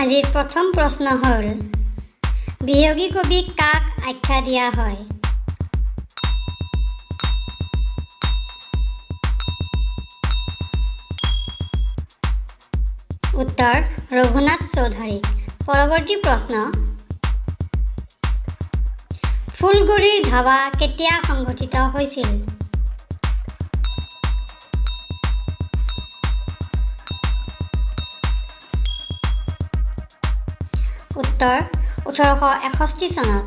আজিৰ প্ৰথম প্ৰশ্ন হ'ল বিয়োগী কবি কাক আখ্যা দিয়া হয়? উত্তৰ ৰঘুনাথ চৌধুৰী। পৰৱৰ্তী প্ৰশ্ন ফুলগুৰিৰ ধাৱা কেতিয়া সংঘটিত হৈছিল? উত্তৰ 1861 চনত।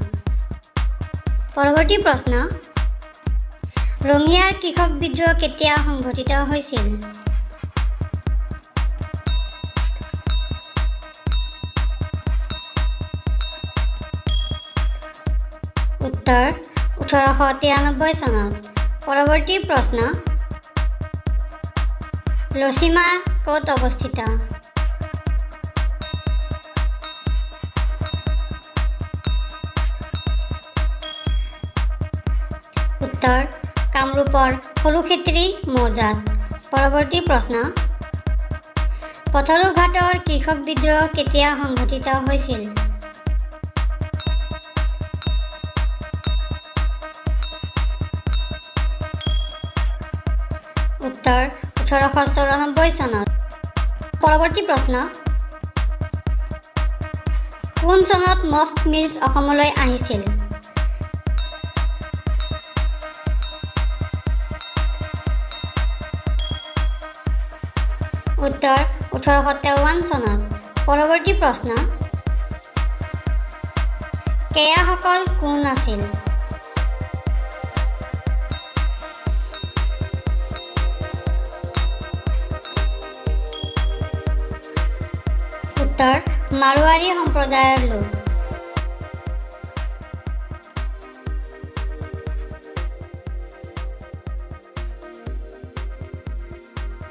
পৰৱৰ্তী প্ৰশ্ন ৰঙিয়াৰ কৃষক বিদ্ৰোহ কেতিয়া সংঘটিত হৈছিল? উত্তৰ 1893 চনত। পৰৱৰ্তী প্ৰশ্ন লচিমা ক'ত অৱস্থিত? উত্তৰ কামৰূপৰ সৰুক্ষেত্ৰী মৌজাত। পৰৱৰ্তী প্ৰশ্ন পথৰুঘাটৰ কৃষক বিদ্ৰোহ কেতিয়া সংঘটিত হৈছিল? উত্তৰ 1894 চনত। পৰৱৰ্তী প্ৰশ্ন কোন চনত মফ মিলছ অসমলৈ আহিছিল? উত্তৰ 1853 চনত। পৰৱৰ্তী প্ৰশ্ন কেয়াসকল কোন আছিল? উত্তৰ মাৰোৱাৰী সম্প্ৰদায়ৰ লোক।